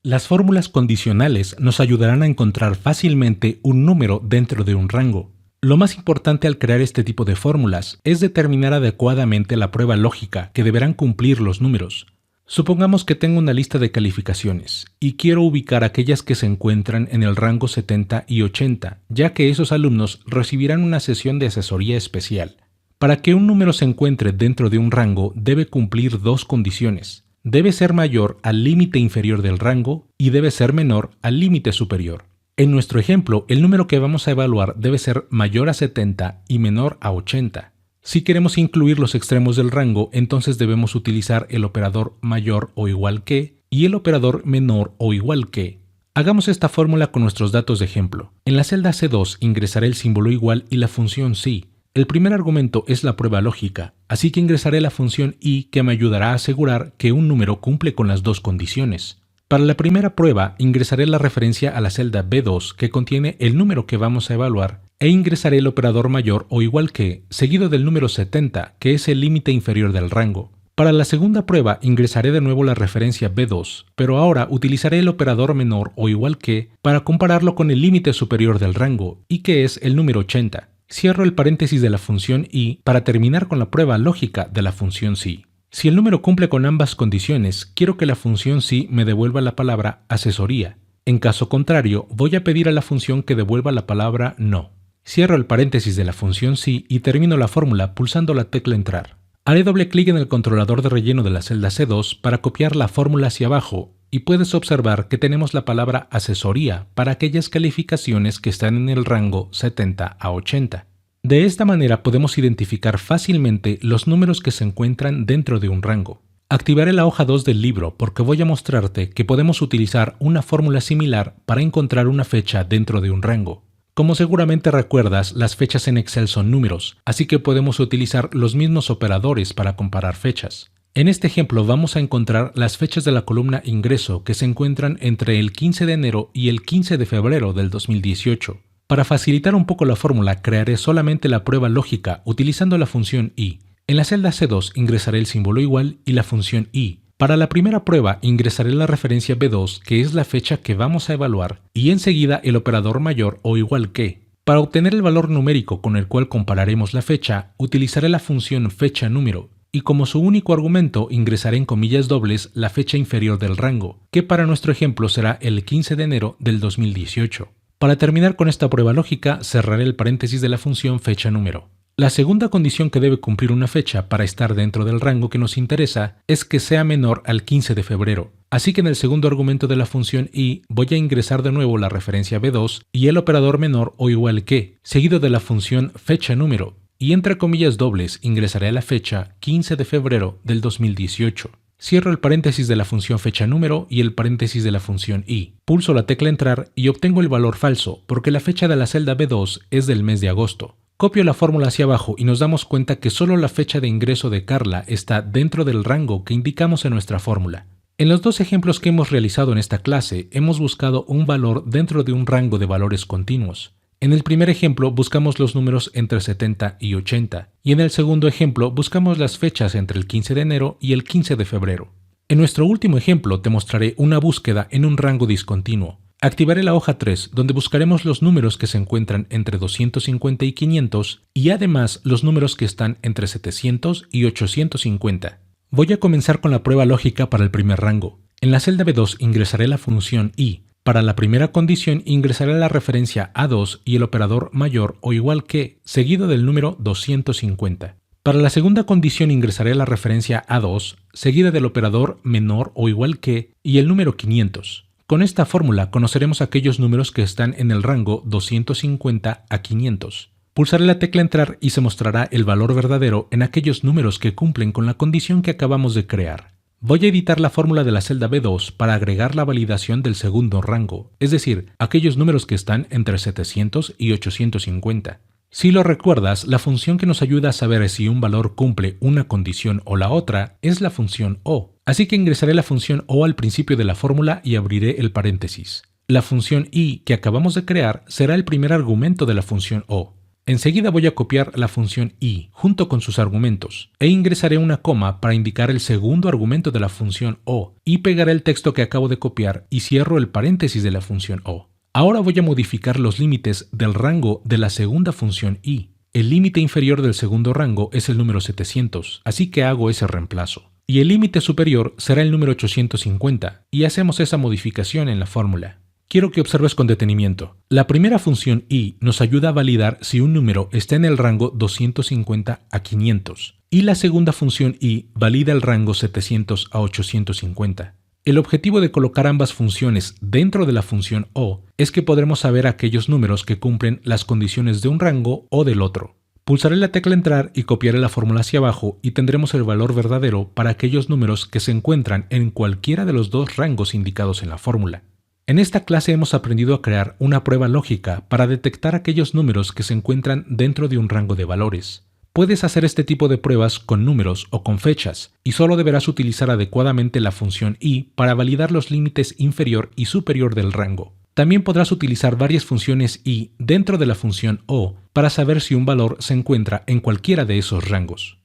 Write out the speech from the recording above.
Las fórmulas condicionales nos ayudarán a encontrar fácilmente un número dentro de un rango. Lo más importante al crear este tipo de fórmulas es determinar adecuadamente la prueba lógica que deberán cumplir los números. Supongamos que tengo una lista de calificaciones y quiero ubicar aquellas que se encuentran en el rango 70 y 80, ya que esos alumnos recibirán una sesión de asesoría especial. Para que un número se encuentre dentro de un rango debe cumplir dos condiciones. Debe ser mayor al límite inferior del rango y debe ser menor al límite superior. En nuestro ejemplo, el número que vamos a evaluar debe ser mayor a 70 y menor a 80. Si queremos incluir los extremos del rango, entonces debemos utilizar el operador mayor o igual que y el operador menor o igual que. Hagamos esta fórmula con nuestros datos de ejemplo. En la celda C2 ingresaré el símbolo igual y la función si. El primer argumento es la prueba lógica, así que ingresaré la función i que me ayudará a asegurar que un número cumple con las dos condiciones. Para la primera prueba ingresaré la referencia a la celda B2 que contiene el número que vamos a evaluar e ingresaré el operador mayor o igual que, seguido del número 70, que es el límite inferior del rango. Para la segunda prueba ingresaré de nuevo la referencia B2, pero ahora utilizaré el operador menor o igual que para compararlo con el límite superior del rango, y que es el número 80. Cierro el paréntesis de la función i para terminar con la prueba lógica de la función si. Si el número cumple con ambas condiciones, quiero que la función si me devuelva la palabra asesoría. En caso contrario, voy a pedir a la función que devuelva la palabra no. Cierro el paréntesis de la función si y termino la fórmula pulsando la tecla entrar. Haré doble clic en el controlador de relleno de la celda C2 para copiar la fórmula hacia abajo y puedes observar que tenemos la palabra asesoría para aquellas calificaciones que están en el rango 70 a 80. De esta manera podemos identificar fácilmente los números que se encuentran dentro de un rango. Activaré la hoja 2 del libro porque voy a mostrarte que podemos utilizar una fórmula similar para encontrar una fecha dentro de un rango. Como seguramente recuerdas, las fechas en Excel son números, así que podemos utilizar los mismos operadores para comparar fechas. En este ejemplo vamos a encontrar las fechas de la columna ingreso que se encuentran entre el 15 de enero y el 15 de febrero del 2018. Para facilitar un poco la fórmula, crearé solamente la prueba lógica utilizando la función i. En la celda C2 ingresaré el símbolo igual y la función i. Para la primera prueba ingresaré la referencia B2, que es la fecha que vamos a evaluar, y enseguida el operador mayor o igual que. Para obtener el valor numérico con el cual compararemos la fecha, utilizaré la función fecha número, y como su único argumento ingresaré en comillas dobles la fecha inferior del rango, que para nuestro ejemplo será el 15 de enero del 2018. Para terminar con esta prueba lógica, cerraré el paréntesis de la función fecha número. La segunda condición que debe cumplir una fecha para estar dentro del rango que nos interesa es que sea menor al 15 de febrero. Así que en el segundo argumento de la función i voy a ingresar de nuevo la referencia B2 y el operador menor o igual que, seguido de la función fecha número, y entre comillas dobles ingresaré la fecha 15 de febrero del 2018. Cierro el paréntesis de la función fecha número y el paréntesis de la función i. Pulso la tecla entrar y obtengo el valor falso porque la fecha de la celda B2 es del mes de agosto. Copio la fórmula hacia abajo y nos damos cuenta que solo la fecha de ingreso de Carla está dentro del rango que indicamos en nuestra fórmula. En los dos ejemplos que hemos realizado en esta clase, hemos buscado un valor dentro de un rango de valores continuos. En el primer ejemplo buscamos los números entre 70 y 80, y en el segundo ejemplo buscamos las fechas entre el 15 de enero y el 15 de febrero. En nuestro último ejemplo te mostraré una búsqueda en un rango discontinuo. Activaré la hoja 3, donde buscaremos los números que se encuentran entre 250 y 500, y además los números que están entre 700 y 850. Voy a comenzar con la prueba lógica para el primer rango. En la celda B2 ingresaré la función i. Para la primera condición ingresaré la referencia A2 y el operador mayor o igual que, seguido del número 250. Para la segunda condición ingresaré la referencia A2, seguida del operador menor o igual que y el número 500. Con esta fórmula conoceremos aquellos números que están en el rango 250 a 500. Pulsaré la tecla entrar y se mostrará el valor verdadero en aquellos números que cumplen con la condición que acabamos de crear. Voy a editar la fórmula de la celda B2 para agregar la validación del segundo rango, es decir, aquellos números que están entre 700 y 850. Si lo recuerdas, la función que nos ayuda a saber si un valor cumple una condición o la otra es la función o. Así que ingresaré la función o al principio de la fórmula y abriré el paréntesis. La función i que acabamos de crear será el primer argumento de la función o. Enseguida voy a copiar la función i junto con sus argumentos e ingresaré una coma para indicar el segundo argumento de la función o y pegaré el texto que acabo de copiar y cierro el paréntesis de la función o. Ahora voy a modificar los límites del rango de la segunda función i. El límite inferior del segundo rango es el número 700, así que hago ese reemplazo. Y el límite superior será el número 850, y hacemos esa modificación en la fórmula. Quiero que observes con detenimiento. La primera función i nos ayuda a validar si un número está en el rango 250 a 500, y la segunda función i valida el rango 700 a 850. El objetivo de colocar ambas funciones dentro de la función o es que podremos saber aquellos números que cumplen las condiciones de un rango o del otro. Pulsaré la tecla entrar y copiaré la fórmula hacia abajo y tendremos el valor verdadero para aquellos números que se encuentran en cualquiera de los dos rangos indicados en la fórmula. En esta clase hemos aprendido a crear una prueba lógica para detectar aquellos números que se encuentran dentro de un rango de valores. Puedes hacer este tipo de pruebas con números o con fechas, y solo deberás utilizar adecuadamente la función i para validar los límites inferior y superior del rango. También podrás utilizar varias funciones i dentro de la función o para saber si un valor se encuentra en cualquiera de esos rangos.